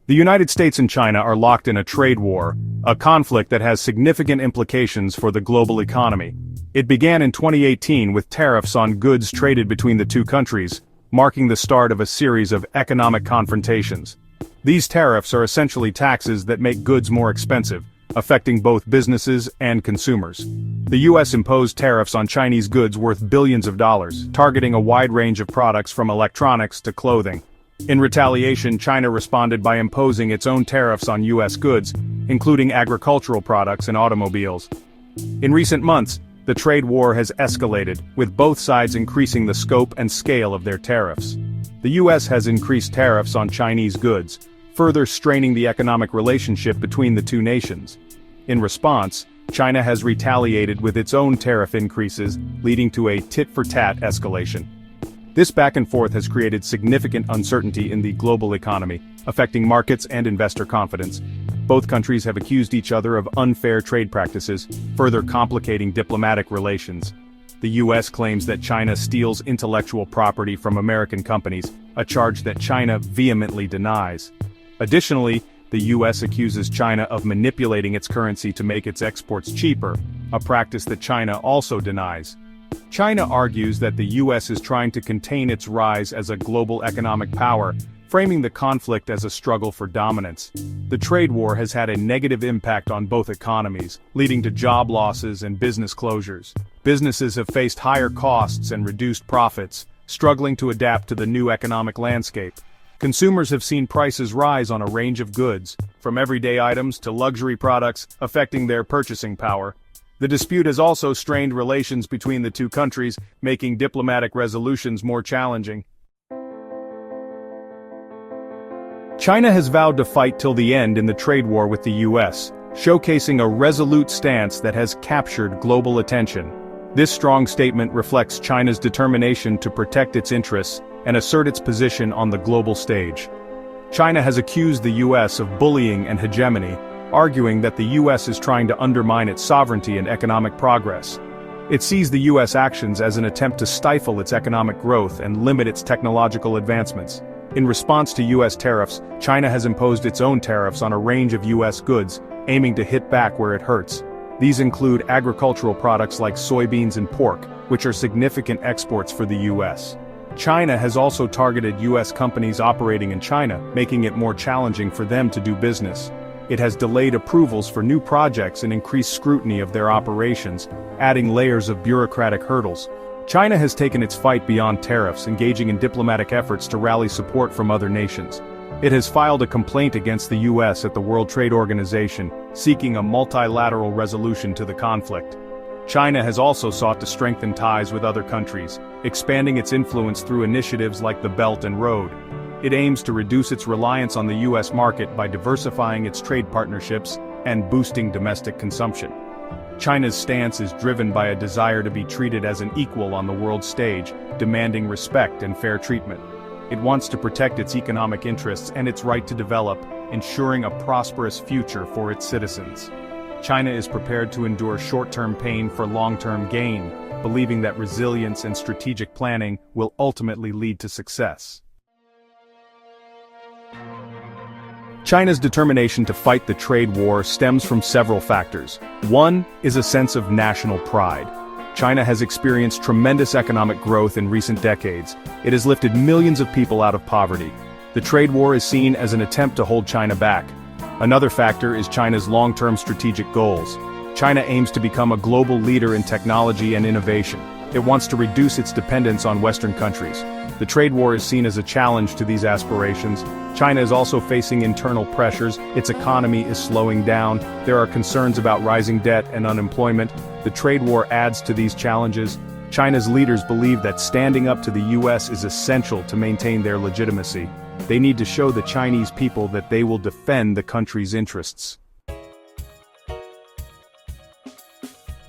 The United States and China are locked in a trade war, a conflict that has significant implications for the global economy. It began in 2018 with tariffs on goods traded between the two countries, marking the start of a series of economic confrontations. These tariffs are essentially taxes that make goods more expensive, affecting both businesses and consumers. The U.S. imposed tariffs on Chinese goods worth billions of dollars, targeting a wide range of products from electronics to clothing. In retaliation, China responded by imposing its own tariffs on U.S. goods, including agricultural products and automobiles. In recent months, the trade war has escalated, with both sides increasing the scope and scale of their tariffs. The U.S. has increased tariffs on Chinese goods, further straining the economic relationship between the two nations. In response, China has retaliated with its own tariff increases, leading to a tit-for-tat escalation. This back and forth has created significant uncertainty in the global economy, affecting markets and investor confidence. Both countries have accused each other of unfair trade practices, further complicating diplomatic relations. The U.S. claims that China steals intellectual property from American companies, a charge that China vehemently denies. Additionally, the U.S. accuses China of manipulating its currency to make its exports cheaper, a practice that China also denies. China argues that the U.S. is trying to contain its rise as a global economic power, framing the conflict as a struggle for dominance. The trade war has had a negative impact on both economies, leading to job losses and business closures. Businesses have faced higher costs and reduced profits, struggling to adapt to the new economic landscape. Consumers have seen prices rise on a range of goods, from everyday items to luxury products, affecting their purchasing power. The dispute has also strained relations between the two countries, making diplomatic resolutions more challenging. China has vowed to fight till the end in the trade war with the U.S., showcasing a resolute stance that has captured global attention. This strong statement reflects China's determination to protect its interests and assert its position on the global stage. China has accused the U.S. of bullying and hegemony, arguing that the U.S. is trying to undermine its sovereignty and economic progress. It sees the U.S. actions as an attempt to stifle its economic growth and limit its technological advancements. In response to U.S. tariffs, China has imposed its own tariffs on a range of U.S. goods, aiming to hit back where it hurts. These include agricultural products like soybeans and pork, which are significant exports for the U.S. China has also targeted U.S. companies operating in China, making it more challenging for them to do business. It has delayed approvals for new projects and increased scrutiny of their operations, adding layers of bureaucratic hurdles. China has taken its fight beyond tariffs, engaging in diplomatic efforts to rally support from other nations. It has filed a complaint against the U.S. at the World Trade Organization, seeking a multilateral resolution to the conflict. China has also sought to strengthen ties with other countries, expanding its influence through initiatives like the Belt and Road. It aims to reduce its reliance on the U.S. market by diversifying its trade partnerships and boosting domestic consumption. China's stance is driven by a desire to be treated as an equal on the world stage, demanding respect and fair treatment. It wants to protect its economic interests and its right to develop, ensuring a prosperous future for its citizens. China is prepared to endure short-term pain for long-term gain, believing that resilience and strategic planning will ultimately lead to success. China's determination to fight the trade war stems from several factors. One is a sense of national pride. China has experienced tremendous economic growth in recent decades. It has lifted millions of people out of poverty. The trade war is seen as an attempt to hold China back. Another factor is China's long-term strategic goals. China aims to become a global leader in technology and innovation. It wants to reduce its dependence on Western countries. The trade war is seen as a challenge to these aspirations. China is also facing internal pressures. Its economy is slowing down. There are concerns about rising debt and unemployment. The trade war adds to these challenges. China's leaders believe that standing up to the U.S. is essential to maintain their legitimacy. They need to show the Chinese people that they will defend the country's interests.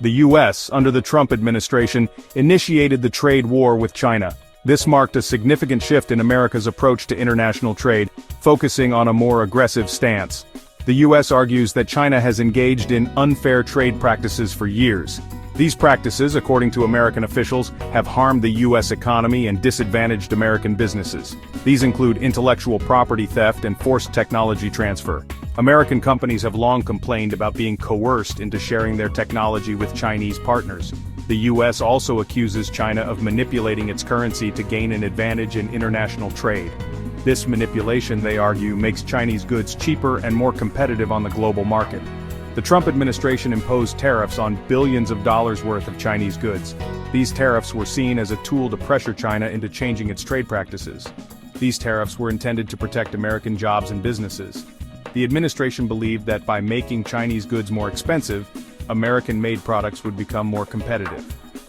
The U.S., under the Trump administration, initiated the trade war with China. This marked a significant shift in America's approach to international trade, focusing on a more aggressive stance. The U.S. argues that China has engaged in unfair trade practices for years. These practices, according to American officials, have harmed the U.S. economy and disadvantaged American businesses. These include intellectual property theft and forced technology transfer. American companies have long complained about being coerced into sharing their technology with Chinese partners. The U.S. also accuses China of manipulating its currency to gain an advantage in international trade. This manipulation, they argue, makes Chinese goods cheaper and more competitive on the global market. The Trump administration imposed tariffs on billions of dollars worth of Chinese goods. These tariffs were seen as a tool to pressure China into changing its trade practices. These tariffs were intended to protect American jobs and businesses. The administration believed that by making Chinese goods more expensive, American-made products would become more competitive.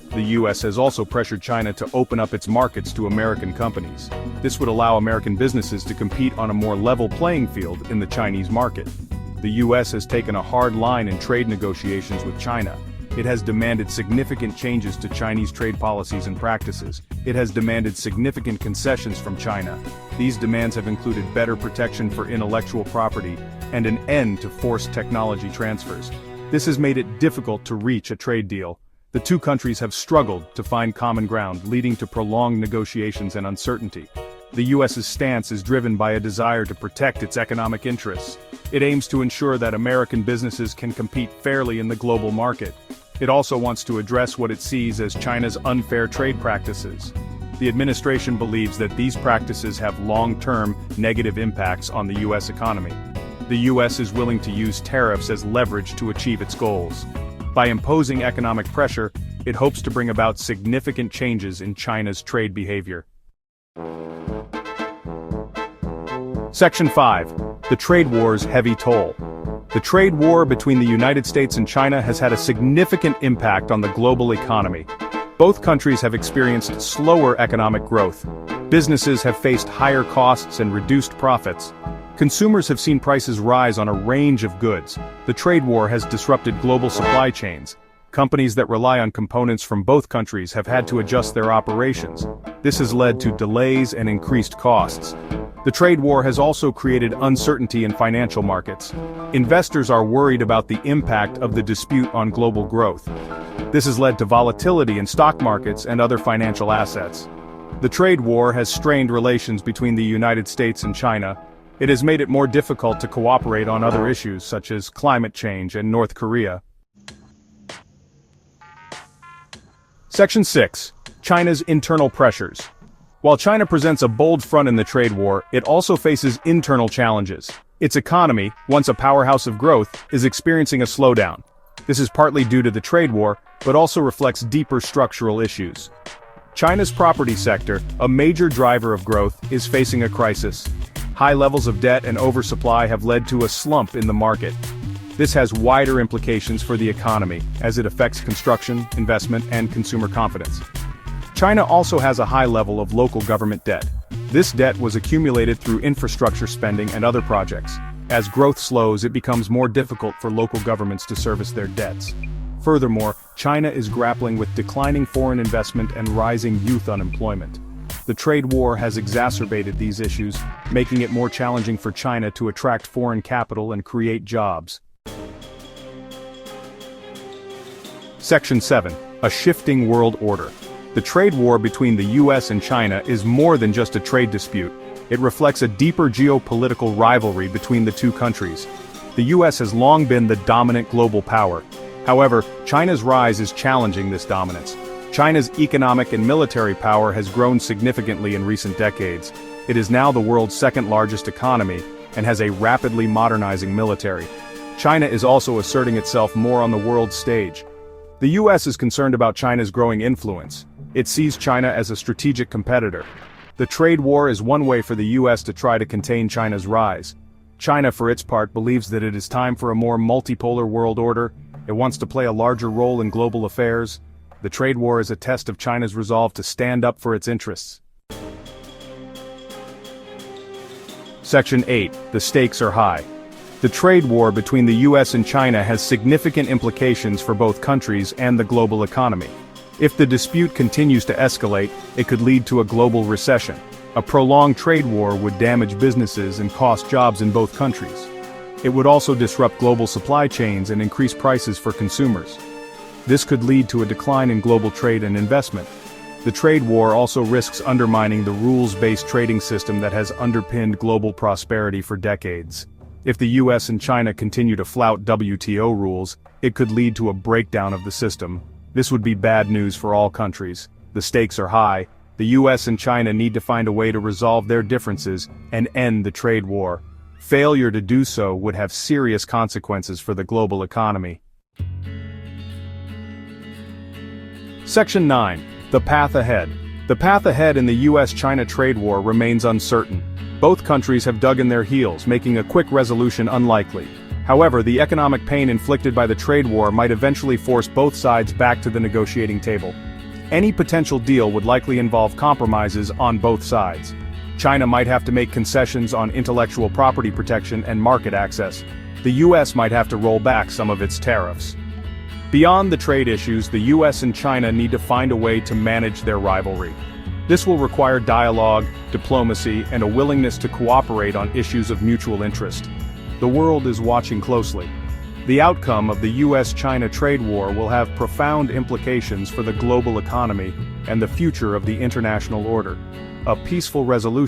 The U.S. has also pressured China to open up its markets to American companies. This would allow American businesses to compete on a more level playing field in the Chinese market. The U.S. has taken a hard line in trade negotiations with China. It has demanded significant changes to Chinese trade policies and practices. It has demanded significant concessions from China. These demands have included better protection for intellectual property and an end to forced technology transfers. This has made it difficult to reach a trade deal. The two countries have struggled to find common ground, leading to prolonged negotiations and uncertainty. The U.S.'s stance is driven by a desire to protect its economic interests. It aims to ensure that American businesses can compete fairly in the global market. It also wants to address what it sees as China's unfair trade practices. The administration believes that these practices have long-term negative impacts on the U.S. economy. The U.S. is willing to use tariffs as leverage to achieve its goals. By imposing economic pressure, it hopes to bring about significant changes in China's trade behavior. Section 5. The Trade War's Heavy Toll. The trade war between the United States and China has had a significant impact on the global economy. Both countries have experienced slower economic growth. Businesses have faced higher costs and reduced profits. Consumers have seen prices rise on a range of goods. The trade war has disrupted global supply chains. Companies that rely on components from both countries have had to adjust their operations. This has led to delays and increased costs. The trade war has also created uncertainty in financial markets. Investors are worried about the impact of the dispute on global growth. This has led to volatility in stock markets and other financial assets. The trade war has strained relations between the United States and China. It has made it more difficult to cooperate on other issues such as climate change and North Korea. Section 6. China's internal pressures. While China presents a bold front in the trade war, it also faces internal challenges. Its economy, once a powerhouse of growth, is experiencing a slowdown. This is partly due to the trade war, but also reflects deeper structural issues. China's property sector, a major driver of growth, is facing a crisis. High levels of debt and oversupply have led to a slump in the market. This has wider implications for the economy, as it affects construction, investment, and consumer confidence. China also has a high level of local government debt. This debt was accumulated through infrastructure spending and other projects. As growth slows, it becomes more difficult for local governments to service their debts. Furthermore, China is grappling with declining foreign investment and rising youth unemployment. The trade war has exacerbated these issues, making it more challenging for China to attract foreign capital and create jobs. Section 7. A shifting world order. The trade war between the U.S. and China is more than just a trade dispute. It reflects a deeper geopolitical rivalry between the two countries. The U.S. has long been the dominant global power. However, China's rise is challenging this dominance. China's economic and military power has grown significantly in recent decades. It is now the world's second-largest economy and has a rapidly modernizing military. China is also asserting itself more on the world stage. The U.S. is concerned about China's growing influence. It sees China as a strategic competitor. The trade war is one way for the U.S. to try to contain China's rise. China, for its part, believes that it is time for a more multipolar world order. It wants to play a larger role in global affairs. The trade war is a test of China's resolve to stand up for its interests. Section 8. The stakes are high. The trade war between the U.S. and China has significant implications for both countries and the global economy. If the dispute continues to escalate, it could lead to a global recession. A prolonged trade war would damage businesses and cost jobs in both countries. It would also disrupt global supply chains and increase prices for consumers. This could lead to a decline in global trade and investment. The trade war also risks undermining the rules-based trading system that has underpinned global prosperity for decades. If the US and China continue to flout WTO rules, it could lead to a breakdown of the system. This would be bad news for all countries. The stakes are high. The US and China need to find a way to resolve their differences and end the trade war. Failure to do so would have serious consequences for the global economy. Section 9. The path ahead. The path ahead in the US-China trade war remains uncertain. Both countries have dug in their heels, making a quick resolution unlikely. However, the economic pain inflicted by the trade war might eventually force both sides back to the negotiating table. Any potential deal would likely involve compromises on both sides. China might have to make concessions on intellectual property protection and market access. The US might have to roll back some of its tariffs. Beyond the trade issues, the US and China need to find a way to manage their rivalry. This will require dialogue, diplomacy, and a willingness to cooperate on issues of mutual interest. The world is watching closely. The outcome of the US-China trade war will have profound implications for the global economy and the future of the international order. A peaceful resolution